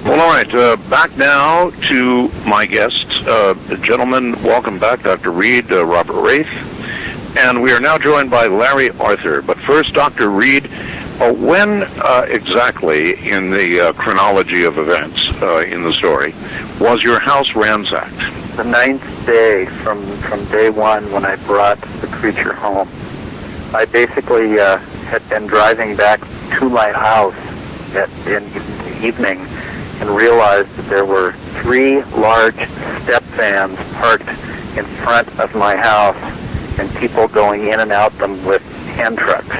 Well, all right, back now to my guest. Gentlemen, welcome back, Dr. Reed, Robert Wraith. And we are now joined by Larry Arthur. But first, Dr. Reed, when exactly in the chronology of events in the story was your house ransacked? The 9th day from day one when I brought the creature home. I basically had been driving back to my house in the evening and realized that there were 3 large step vans parked in front of my house and people going in and out them with hand trucks,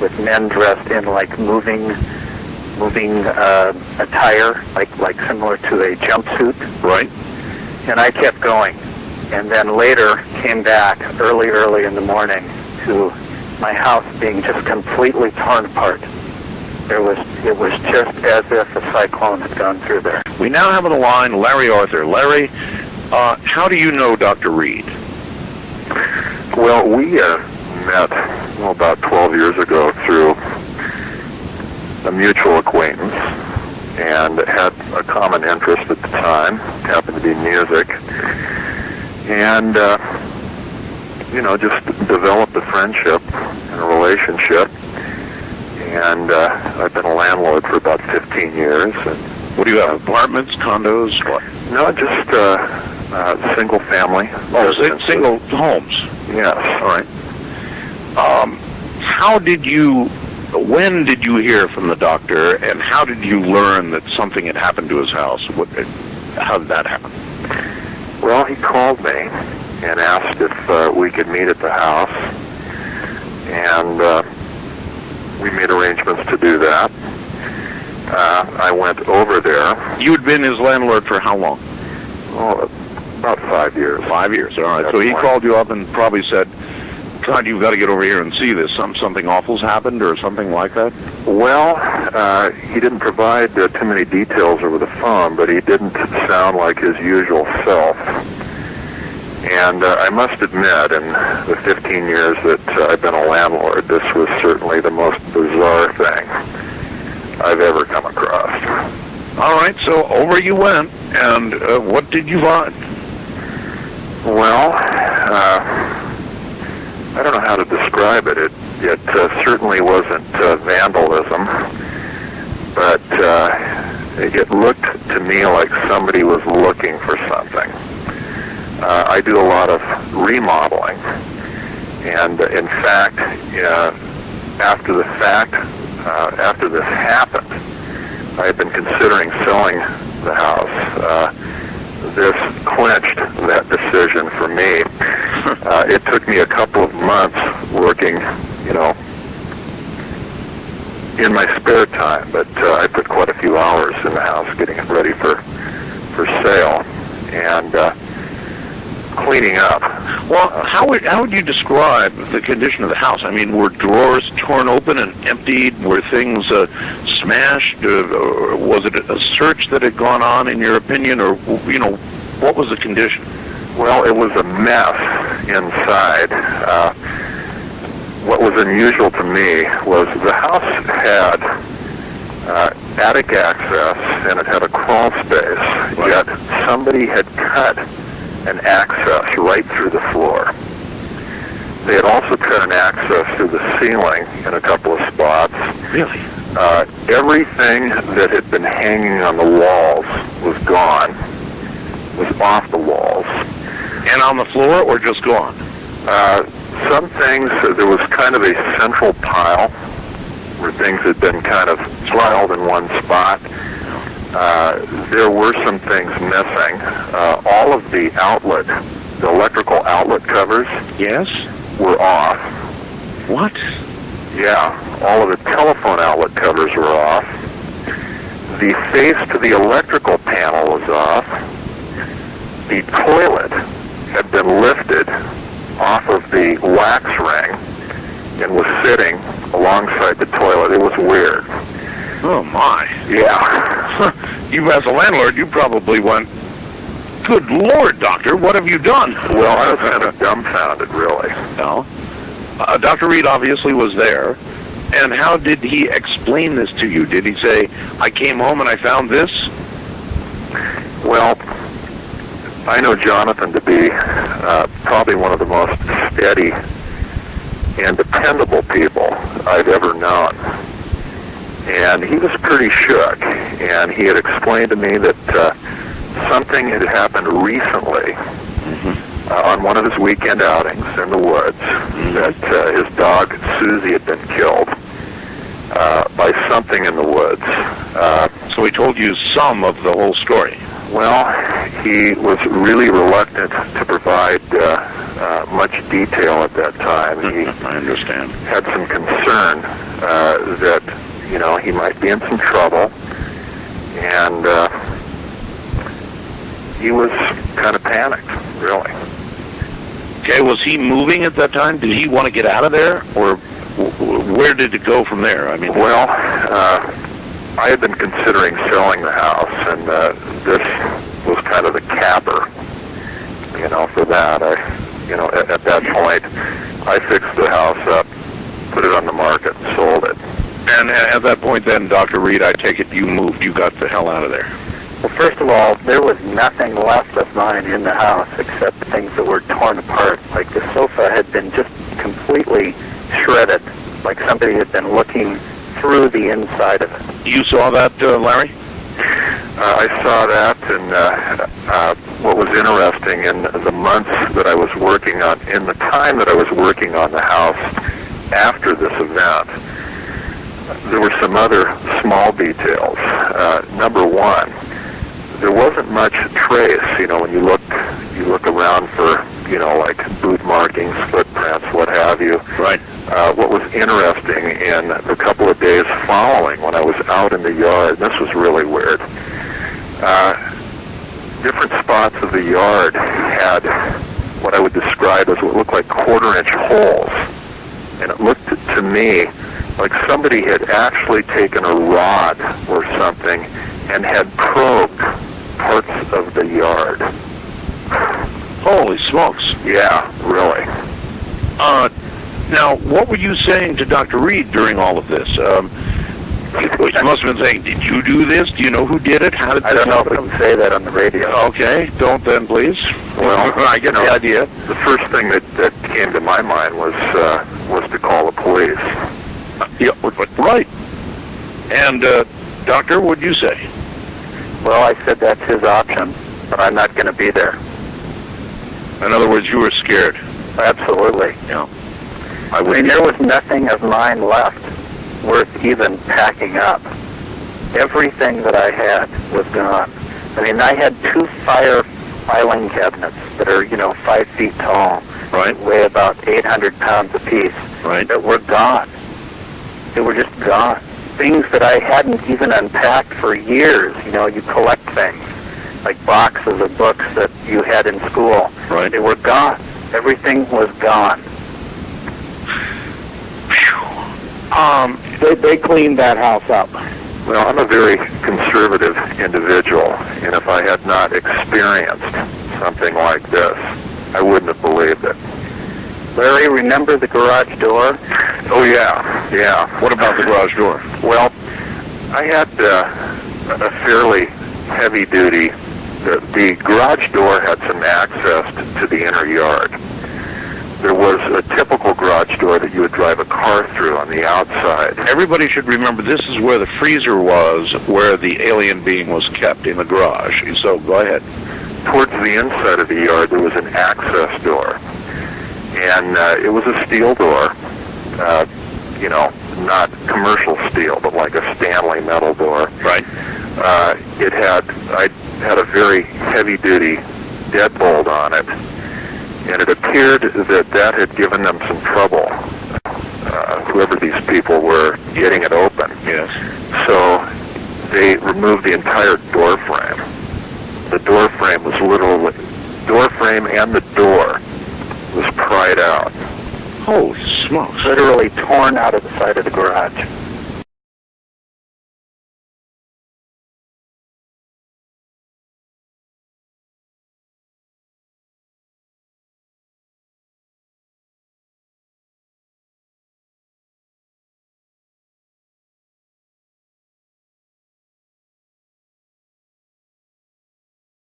with men dressed in like moving attire, like similar to a jumpsuit. Right. And I kept going, and then later came back early in the morning to my house being just completely torn apart. It was just as if a cyclone had gone through there. We now have on the line Larry Arthur. Larry, how do you know Dr. Reed? Well, we met about 12 years ago through a mutual acquaintance and had a common interest at the time, happened to be music, and, just developed a friendship and a relationship. And I've been a landlord for about 15 years. And what do you have, apartments, condos, what? No, just single family. Oh, single homes? Yes. All right. When did you hear from the doctor, and how did you learn that something had happened to his house? How did that happen? Well, he called me and asked if we could meet at the house, and we made arrangements to do that. I went over there. You had been his landlord for how long? Oh, about 5 years. 5 years, all right. So he called you up and probably said, God, you've got to get over here and see this. Something awful's happened or something like that? Well, he didn't provide too many details over the phone, but he didn't sound like his usual self. And I must admit, in the 15 years that I've been a landlord, this was certainly the most bizarre thing I've ever come across. All right, so over you went, and what did you find? Well, I don't know how to describe it. It certainly wasn't vandalism, but it looked to me like somebody was looking for something. I do a lot of remodeling, and in fact, after this happened, I had been considering selling the house. This clinched that decision for me. It took me a couple of months working, in my spare time, but I put quite a few hours in the house getting it ready for sale and cleaning up. Well, how would you describe the condition of the house? I mean, were drawers torn open and emptied? Were things smashed? Or was it a search that had gone on, in your opinion? Or, what was the condition? Well, it was a mess inside. What was unusual to me was the house had attic access and it had a crawl space, yet somebody had cut an access right through the floor. They had also cut an access through the ceiling in a couple of spots. Really? Everything that had been hanging on the walls was gone, was off the walls. And on the floor, or just gone? Some things, there was kind of a central pile where things had been kind of piled in one spot. There were some things missing. All of the electrical outlet covers, yes, were off. What? Yeah, all of the telephone outlet covers were off. The face to the electrical panel was off. The toilet had been lifted off of the wax ring and was sitting alongside the toilet. It was weird. Oh, my. Yeah. You, as a landlord, you probably went, good Lord, doctor, what have you done? Well, I was kind of dumbfounded, really. No. Dr. Reed obviously was there. And how did he explain this to you? Did he say, I came home and I found this? Well, I know Jonathan to be probably one of the most steady and dependable people I've ever known. And he was pretty shook, and he had explained to me that something had happened recently on one of his weekend outings in the woods, that his dog Susie had been killed by something in the woods. So he told you some of the whole story. Well, he was really reluctant to provide much detail at that time. I understand. Had some concern that, he might be in some trouble, and he was kind of panicked, really. Okay, was he moving at that time? Did he want to get out of there, or where did it go from there? I mean, well, I had been considering selling the house, and this was kind of the capper, for that. At that point, I fixed the house up, put it on the market, and sold it. And at that point then, Dr. Reed, I take it you moved, you got the hell out of there. Well, first of all, there was nothing left of mine in the house except things that were torn apart. Like the sofa had been just completely shredded, like somebody had been looking through the inside of it. You saw that, Larry? I saw that, and what was interesting in the months that I was working on, in the time that I was working on the house after this event, there were some other small details. Number one, there wasn't much trace. When you look around for, like boot markings, footprints, what have you. Right. What was interesting in the couple of days following, when I was out in the yard, and this was really weird, different spots of the yard had what I would describe as what looked like quarter-inch holes. And it looked to me like somebody had actually taken a rod or something and had probed parts of the yard. Holy smokes. Yeah, really. Now, what were you saying to Dr. Reed during all of this? You must have been saying, did you do this? Do you know who did it? How did I don't know if I can say that on the radio. Okay, don't then, please. Well, I get the idea. The first thing that came to my mind was to call the police. Yeah, right. And, Doctor, what'd you say? Well, I said that's his option, but I'm not going to be there. In other words, you were scared. Absolutely. Yeah. I mean, there was nothing of mine left worth even packing up. Everything that I had was gone. I mean, I had 2 filing cabinets that are, 5 feet tall. Right. Weigh about 800 pounds apiece. Right. That were gone. They were just gone. Things that I hadn't even unpacked for years. You collect things, like boxes of books that you had in school. Right. They were gone. Everything was gone. They cleaned that house up. Well, I'm a very conservative individual, and if I had not experienced something like this, I wouldn't have believed it. Larry, remember the garage door? Oh, yeah. What about the garage door? Well, I had a fairly heavy-duty, the garage door had some access to the inner yard. There was a typical garage door that you would drive a car through on the outside. Everybody should remember this is where the freezer was, where the alien being was kept, in the garage. So go ahead. Towards the inside of the yard, there was an access door. And it was a steel door, not commercial steel, but like a Stanley metal door. Right. I had a very heavy-duty deadbolt on it, and it appeared that had given them some trouble, whoever these people were getting it open. Yes. So they removed the entire door frame. The door frame was literally, door frame and the door was pried out. Holy smokes. Literally torn out of the side of the garage.